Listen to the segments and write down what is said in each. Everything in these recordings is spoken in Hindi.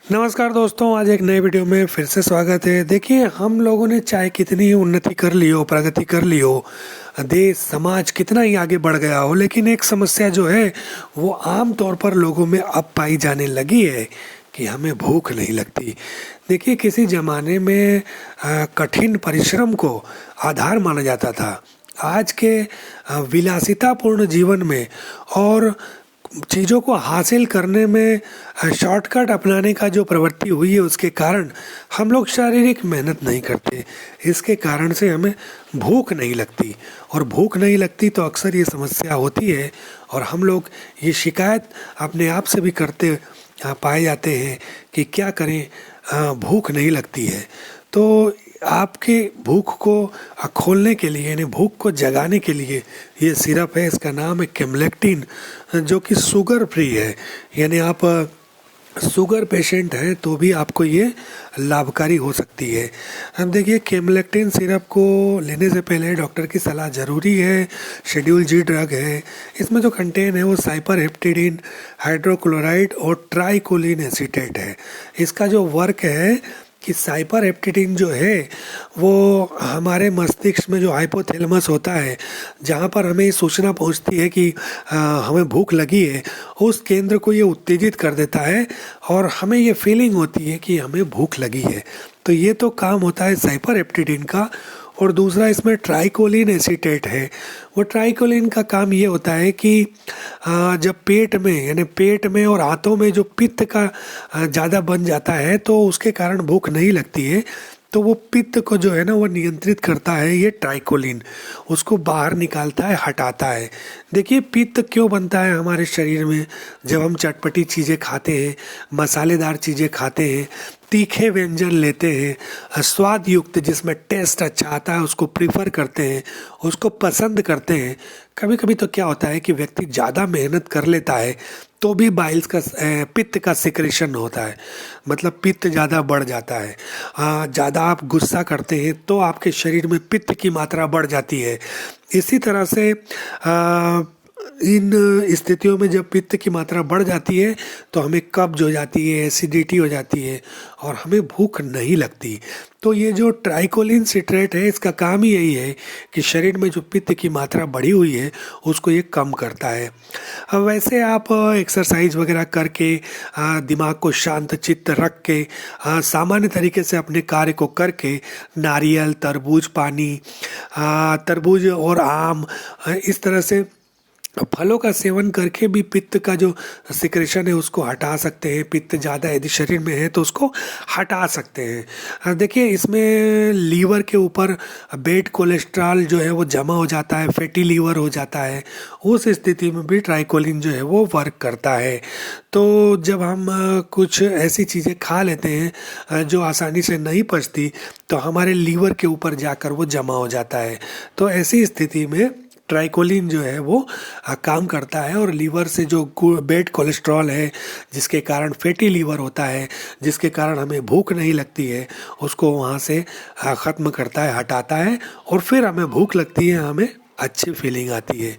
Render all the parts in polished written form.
नमस्कार दोस्तों, आज एक नए वीडियो में फिर से स्वागत है। देखिए, हम लोगों ने चाहे कितनी ही उन्नति कर ली हो, प्रगति कर ली हो, देश समाज कितना ही आगे बढ़ गया हो, लेकिन एक समस्या जो है वो आम तौर पर लोगों में अब पाई जाने लगी है कि हमें भूख नहीं लगती। देखिए, किसी ज़माने में कठिन परिश्रम को आधार माना जाता था। आज के विलासितापूर्ण जीवन में और चीज़ों को हासिल करने में शॉर्टकट अपनाने का जो प्रवृत्ति हुई है, उसके कारण हम लोग शारीरिक मेहनत नहीं करते। इसके कारण से हमें भूख नहीं लगती, और भूख नहीं लगती तो अक्सर ये समस्या होती है। और हम लोग ये शिकायत अपने आप से भी करते पाए जाते हैं कि क्या करें, भूख नहीं लगती है। तो आपके भूख को खोलने के लिए, यानी भूख को जगाने के लिए ये सिरप है। इसका नाम है केमलेक्टिन, जो कि शुगर फ्री है। यानी आप शुगर पेशेंट हैं तो भी आपको ये लाभकारी हो सकती है। अब देखिए, केमलेक्टिन सिरप को लेने से पहले डॉक्टर की सलाह ज़रूरी है। शेड्यूल जी ड्रग है। इसमें जो कंटेन है वो साइपरहेप्टेडिन, हाइड्रोक्लोराइड और ट्राइकोलिन एसीटेट है। इसका जो वर्क है कि साइपरहेप्टेडिन जो है वो हमारे मस्तिष्क में जो हाइपोथैलेमस होता है, जहाँ पर हमें सूचना पहुँचती है कि हमें भूख लगी है, उस केंद्र को ये उत्तेजित कर देता है और हमें ये फीलिंग होती है कि हमें भूख लगी है। तो ये तो काम होता है साइपरहेप्टेडिन का। और दूसरा इसमें ट्राइकोलिन एसीटेट है। वो ट्राइकोलिन का काम ये होता है कि जब पेट में, यानी पेट में और हाथों में जो पित्त का ज़्यादा बन जाता है तो उसके कारण भूख नहीं लगती है। तो वो पित्त को जो है ना वो नियंत्रित करता है ये ट्राइकोलिन, उसको बाहर निकालता है, हटाता है। देखिए, पित्त क्यों बनता है हमारे शरीर में? जब हम चटपटी चीज़ें खाते हैं, मसालेदार चीज़ें खाते हैं, तीखे व्यंजन लेते हैं, स्वाद युक्त जिसमें टेस्ट अच्छा आता है उसको प्रीफर करते हैं, उसको पसंद करते हैं। कभी कभी तो क्या होता है कि व्यक्ति ज़्यादा मेहनत कर लेता है तो भी बाइल्स का पित्त का सिक्रेशन होता है, मतलब पित्त ज़्यादा बढ़ जाता है। ज़्यादा आप गुस्सा करते हैं तो आपके शरीर में पित्त की मात्रा बढ़ जाती है। इसी तरह से इन स्थितियों में जब पित्त की मात्रा बढ़ जाती है तो हमें कब्ज हो जाती है, एसिडिटी हो जाती है और हमें भूख नहीं लगती। तो ये जो ट्राइकोलिन सिट्रेट है, इसका काम ही यही है कि शरीर में जो पित्त की मात्रा बढ़ी हुई है उसको ये कम करता है। अब वैसे आप एक्सरसाइज वगैरह करके, दिमाग को शांत चित्त रख के, सामान्य तरीके से अपने कार्य को करके, नारियल, तरबूज पानी, तरबूज और आम, इस तरह से फलों का सेवन करके भी पित्त का जो सिक्रेशन है उसको हटा सकते हैं। पित्त ज़्यादा यदि शरीर में है तो उसको हटा सकते हैं। देखिए, इसमें लीवर के ऊपर बैड कोलेस्ट्रॉल जो है वो जमा हो जाता है, फैटी लीवर हो जाता है। उस स्थिति में भी ट्राइकोलिन जो है वो वर्क करता है। तो जब हम कुछ ऐसी चीज़ें खा लेते हैं जो आसानी से नहीं पचती तो हमारे लीवर के ऊपर जाकर वो जमा हो जाता है। तो ऐसी स्थिति में ट्राइकोलिन जो है वो काम करता है और लीवर से जो बैड कोलेस्ट्रॉल है, जिसके कारण फैटी लीवर होता है, जिसके कारण हमें भूख नहीं लगती है, उसको वहाँ से ख़त्म करता है, हटाता है, और फिर हमें भूख लगती है, हमें अच्छी फीलिंग आती है।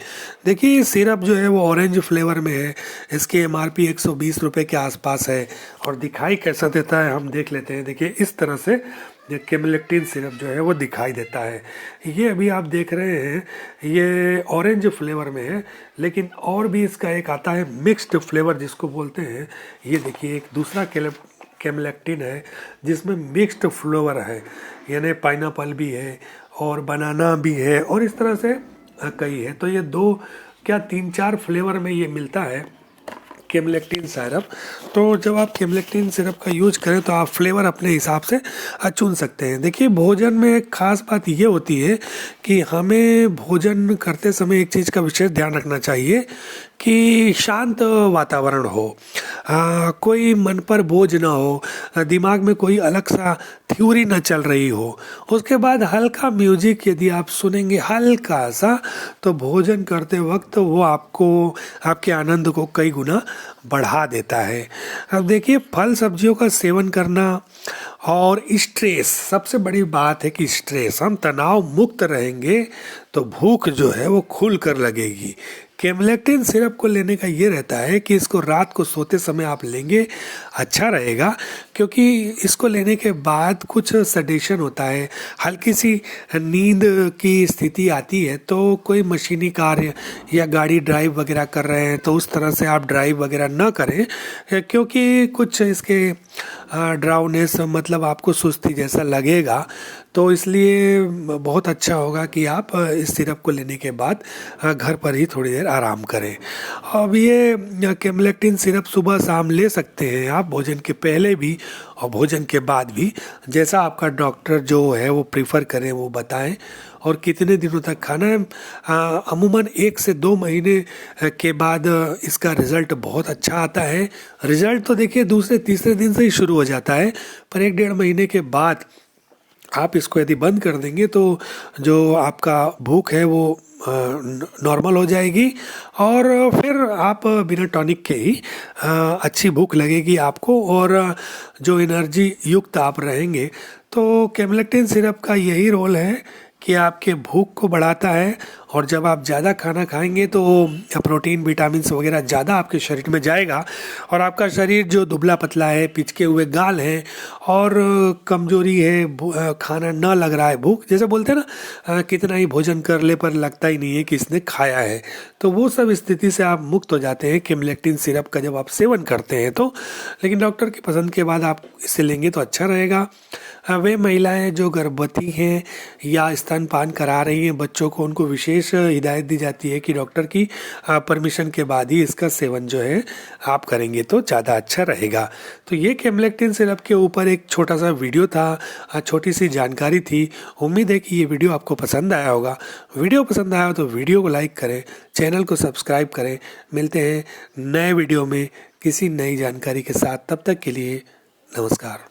देखिए, ये सिरप जो है वो ऑरेंज फ्लेवर में है। इसकी एमआरपी 120 रुपये के आसपास है। और दिखाई कैसा देता है हम देख लेते हैं। देखिए, इस तरह से ये केमलेक्टिन सिरप जो है वो दिखाई देता है। ये अभी आप देख रहे हैं, ये ऑरेंज फ्लेवर में है, लेकिन और भी इसका एक आता है मिक्स्ड फ्लेवर जिसको बोलते हैं। ये देखिए, एक दूसरा केमलेक्टिन है जिसमें मिक्स्ड फ्लेवर है, यानी पाइनएप्पल भी है और बनाना भी है और इस तरह से कई है। तो ये 2 क्या 3-4 फ्लेवर में ये मिलता है केमलेक्टिन सिरप। तो जब आप केमलेक्टिन सिरप का यूज करें तो आप फ्लेवर अपने हिसाब से चुन सकते हैं। देखिए, भोजन में एक खास बात ये होती है कि हमें भोजन करते समय एक चीज़ का विशेष ध्यान रखना चाहिए कि शांत वातावरण हो, कोई मन पर बोझ ना हो, दिमाग में कोई अलग सा थ्योरी ना चल रही हो। उसके बाद हल्का म्यूजिक यदि आप सुनेंगे हल्का सा, तो भोजन करते वक्त वो आपको, आपके आनंद को कई गुना बढ़ा देता है। अब देखिए, फल सब्जियों का सेवन करना और स्ट्रेस, सबसे बड़ी बात है कि स्ट्रेस, हम तनाव मुक्त रहेंगे तो भूख जो है वो खुल कर लगेगी। केमलेक्टिन सिरप को लेने का ये रहता है कि इसको रात को सोते समय आप लेंगे, अच्छा रहेगा, क्योंकि इसको लेने के बाद कुछ सडेशन होता है, हल्की सी नींद की स्थिति आती है। तो कोई मशीनी कार्य या गाड़ी ड्राइव वगैरह कर रहे हैं तो उस तरह से आप ड्राइव वगैरह ना करें, क्योंकि कुछ इसके ड्राउनेस मतलब आपको सुस्ती जैसा लगेगा। तो इसलिए बहुत अच्छा होगा कि आप इस सिरप को लेने के बाद घर पर ही थोड़ी देर आराम करें। अब ये केमलेक्टिन सिरप सुबह शाम ले सकते हैं आप, भोजन के पहले भी और भोजन के बाद भी, जैसा आपका डॉक्टर जो है वो प्रीफर करें वो बताएं। और कितने दिनों तक खाना है, अमूमन 1 से 2 महीने के बाद इसका रिज़ल्ट बहुत अच्छा आता है। रिज़ल्ट तो देखिए दूसरे तीसरे दिन से ही शुरू हो जाता है, पर 1-1.5 महीने के बाद आप इसको यदि बंद कर देंगे तो जो आपका भूख है वो नॉर्मल हो जाएगी, और फिर आप बिना टॉनिक के ही अच्छी भूख लगेगी आपको, और जो एनर्जी युक्त आप रहेंगे। तो केमलेक्टिन सिरप का यही रोल है कि आपके भूख को बढ़ाता है, और जब आप ज़्यादा खाना खाएंगे तो प्रोटीन विटामिन्स वगैरह ज़्यादा आपके शरीर में जाएगा, और आपका शरीर जो दुबला पतला है, पिचके हुए गाल हैं और कमजोरी है, खाना ना लग रहा है, भूख जैसे बोलते हैं ना, कितना ही भोजन कर ले पर लगता ही नहीं है कि इसने खाया है, तो वो सब स्थिति से आप मुक्त हो जाते हैं केमलेक्टिन सिरप का जब आप सेवन करते हैं तो। लेकिन डॉक्टर की पसंद के बाद आप इसे लेंगे तो अच्छा रहेगा। वे महिलाएं जो गर्भवती हैं या स्तनपान करा रही हैं बच्चों को, उनको विशेष हिदायत दी जाती है कि डॉक्टर की परमिशन के बाद ही इसका सेवन जो है आप करेंगे तो ज़्यादा अच्छा रहेगा। तो ये केमलेक्टिन सिरप के ऊपर एक छोटा सा वीडियो था, छोटी सी जानकारी थी। उम्मीद है कि ये वीडियो आपको पसंद आया होगा। वीडियो पसंद आया हो तो वीडियो को लाइक करें, चैनल को सब्सक्राइब करें। मिलते हैं नए वीडियो में किसी नई जानकारी के साथ, तब तक के लिए नमस्कार।